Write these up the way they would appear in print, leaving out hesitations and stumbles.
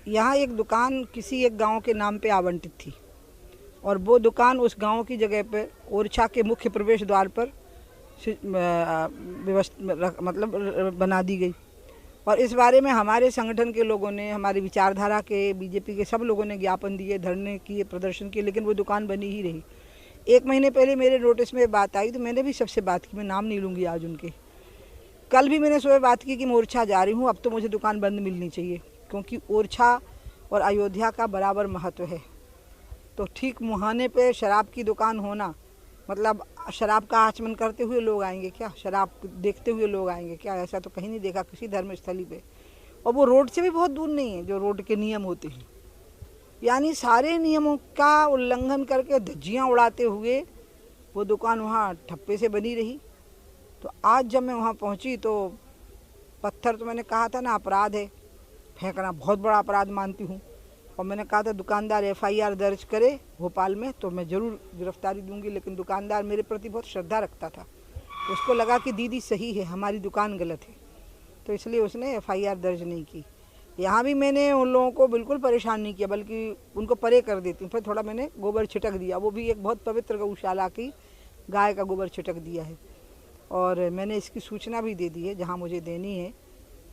यहाँ एक दुकान किसी एक गांव के नाम पे आवंटित थी और वो दुकान उस गांव की जगह पे ओरछा के मुख्य प्रवेश द्वार पर मतलब बना दी गई। और इस बारे में हमारे संगठन के लोगों ने, हमारी विचारधारा के, बीजेपी के सब लोगों ने ज्ञापन दिए, धरने किए, प्रदर्शन किए, लेकिन वो दुकान बनी ही रही। 1 महीने पहले मेरे नोटिस में बात आई तो मैंने भी सबसे बात की, मैं नाम नहीं लूँगी आज उनके। कल भी मैंने सुबह बात की कि मैं ओरछा जा रही हूँ, अब तो मुझे दुकान बंद मिलनी चाहिए, क्योंकि ओरछा और अयोध्या का बराबर महत्व है। तो ठीक मुहाने पे शराब की दुकान होना मतलब शराब का आचमन करते हुए लोग आएंगे क्या, शराब देखते हुए लोग आएंगे क्या? ऐसा तो कहीं नहीं देखा किसी धर्मस्थली पे। और वो रोड से भी बहुत दूर नहीं है जो रोड के नियम होते हैं, यानी सारे नियमों का उल्लंघन करके धज्जियाँ उड़ाते हुए वो दुकान वहाँ ठप्पे से बनी रही। तो आज जब मैं वहाँ पहुँची तो पत्थर, तो मैंने कहा था ना अपराध है, फेंकना बहुत बड़ा अपराध मानती हूँ, और मैंने कहा था दुकानदार FIR दर्ज करे भोपाल में तो मैं ज़रूर गिरफ्तारी दूंगी। लेकिन दुकानदार मेरे प्रति बहुत श्रद्धा रखता था, तो उसको लगा कि दीदी सही है, हमारी दुकान गलत है, तो इसलिए उसने FIR दर्ज नहीं की। यहाँ भी मैंने उन लोगों को बिल्कुल परेशान नहीं किया, बल्कि उनको परे कर देती हूँ। फिर थोड़ा मैंने गोबर छिटक दिया, वो भी एक बहुत पवित्र गौशाला की गाय का गोबर छिटक दिया है। और मैंने इसकी सूचना भी दे दी है जहाँ मुझे देनी है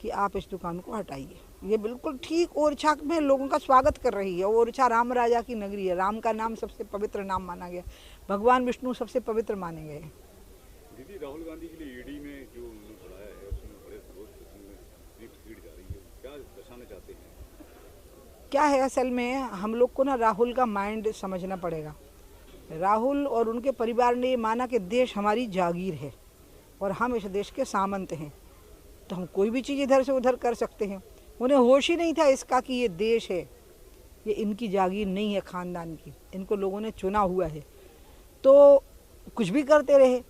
कि आप इस दुकान को हटाइए। ये बिल्कुल ठीक ओरछा में लोगों का स्वागत कर रही है। ओरछा राम राजा की नगरी है, राम का नाम सबसे पवित्र नाम माना गया, भगवान विष्णु सबसे पवित्र माने गए। दीदी, राहुल गांधी के लिए ईडी में जो उन्होंने पढ़ाया है उसमें बड़े विरोध भीड़ जा रही है, क्या दर्शाना चाहते हैं? क्या है असल में हम लोग को ना राहुल का माइंड समझना पड़ेगा। राहुल और उनके परिवार ने माना कि देश हमारी जागीर है और हम इस देश के सामंत हैं, तो हम कोई भी चीज़ इधर से उधर कर सकते हैं। उन्हें होश ही नहीं था इसका कि ये देश है, ये इनकी जागीर नहीं है ख़ानदान की, इनको लोगों ने चुना हुआ है। तो कुछ भी करते रहे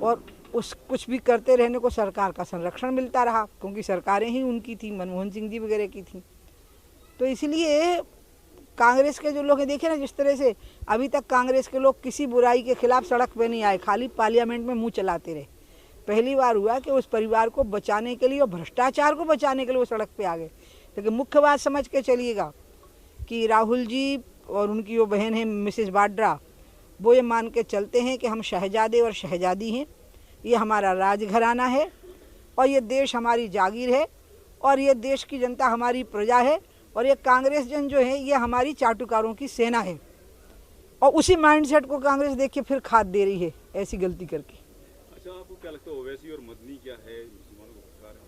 और उस कुछ भी करते रहने को सरकार का संरक्षण मिलता रहा, क्योंकि सरकारें ही उनकी थी, मनमोहन सिंह जी वगैरह की थी। तो इसलिए कांग्रेस के जो लोग हैं, देखिए ना जिस तरह से अभी तक कांग्रेस के लोग किसी बुराई के खिलाफ सड़क पे नहीं आए, खाली पार्लियामेंट में मुँह चलाते रहे। पहली बार हुआ कि उस परिवार को बचाने के लिए और भ्रष्टाचार को बचाने के लिए वो सड़क पे आ गए। लेकिन मुख्य बात समझ के चलिएगा कि राहुल जी और उनकी वो बहन है मिसेस वाड्रा, वो ये मान के चलते हैं कि हम शहजादे और शहजादी हैं, ये हमारा राजघराना है और ये देश हमारी जागीर है और ये देश की जनता हमारी प्रजा है और ये कांग्रेस जन जो है ये हमारी चाटुकारों की सेना है। और उसी माइंडसेट को कांग्रेस देखिए फिर खाद दे रही है ऐसी गलती करके। अच्छा, आपको क्या लगता है ओवैसी और मदनी क्या है, मुसलमानों को सरकार है?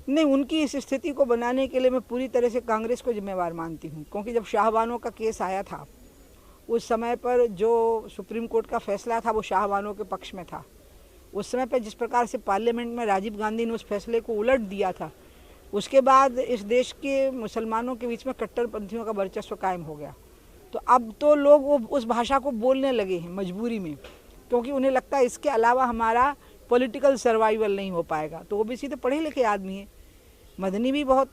नहीं, उनकी इस स्थिति को बनाने के लिए मैं पूरी तरह से कांग्रेस को जिम्मेवार मानती हूँ, क्योंकि जब शाहबानो का केस आया था उस समय पर जो सुप्रीम कोर्ट का फैसला था वो शाहबानो के पक्ष में था। उस समय पर जिस प्रकार से पार्लियामेंट में राजीव गांधी ने उस फैसले को उलट दिया था, उसके बाद इस देश के मुसलमानों के बीच में कट्टरपंथियों का वर्चस्व कायम हो गया। तो अब तो लोग वो उस भाषा को बोलने लगे हैं मजबूरी में, क्योंकि उन्हें लगता है इसके अलावा हमारा पॉलिटिकल सर्वाइवल नहीं हो पाएगा। तो ओबीसी तो पढ़े लिखे आदमी हैं, मदनी भी बहुत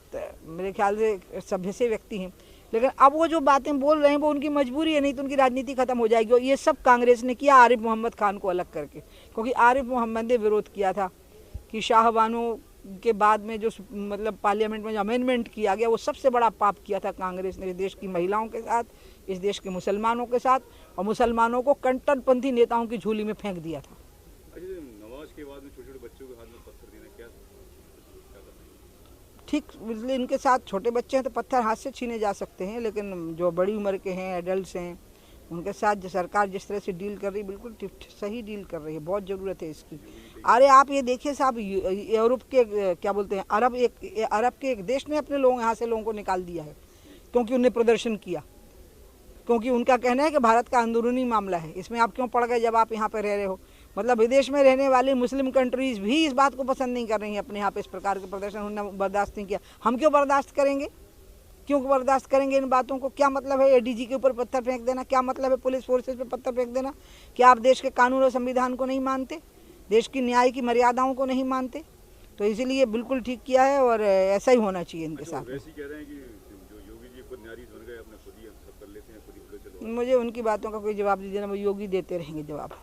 मेरे ख्याल से सभ्य से व्यक्ति हैं, लेकिन अब वो जो बातें बोल रहे हैं वो उनकी मजबूरी है, नहीं तो उनकी राजनीति खत्म हो जाएगी। और ये सब कांग्रेस ने किया आरिफ मोहम्मद खान को अलग करके, क्योंकि आरिफ मोहम्मद ने विरोध किया था कि शाहबानो के बाद में जो मतलब पार्लियामेंट में जो अमेंडमेंट किया गया वो सबसे बड़ा पाप किया था कांग्रेस ने इस देश की महिलाओं के साथ, इस देश के मुसलमानों के साथ, और मुसलमानों को कट्टरपंथी नेताओं की झोली में फेंक दिया था। अच्छा, नमाज के बाद में छोटे-छोटे बच्चों के हाथ में पत्थर देना क्या ठीक, इसलिए इनके साथ छोटे बच्चे हैं तो पत्थर हाथ से छीने जा सकते हैं, लेकिन जो बड़ी उम्र के हैं, एडल्ट्स हैं, उनके साथ जो सरकार जिस तरह से डील कर रही है बिल्कुल सही डील कर रही है, बहुत ज़रूरत है इसकी। अरे आप ये देखिए साहब, यूरोप के क्या बोलते हैं, अरब के एक देश ने अपने लोगों यहाँ से लोगों को निकाल दिया है, क्योंकि उन्हें प्रदर्शन किया, क्योंकि उनका कहना है कि भारत का अंदरूनी मामला है, इसमें आप क्यों पड़ गए जब आप यहाँ पर रह रहे हो। मतलब विदेश में रहने वाली मुस्लिम कंट्रीज़ भी इस बात को पसंद नहीं कर रही हैं, अपने यहाँ पे इस प्रकार के प्रदर्शन उन्होंने बर्दाश्त नहीं किया। हम क्यों बर्दाश्त करेंगे, क्यों बर्दाश्त करेंगे इन बातों को? क्या मतलब है ADG के ऊपर पत्थर फेंक देना, क्या मतलब है पुलिस फोर्सेज पे पत्थर फेंक देना? क्या आप देश के कानून और संविधान को नहीं मानते, देश की न्याय की मर्यादाओं को नहीं मानते? तो इसीलिए बिल्कुल ठीक किया है और ऐसा ही होना चाहिए इनके साथ। वैसे कह रहे हैं कि जो योगी जी खुद न्यायाधीश बन गए, अपने खुद ही सब कर लेते हैं, खुद ही। मुझे उनकी बातों का कोई जवाब दीजिए ना, वो योगी देते रहेंगे जवाब।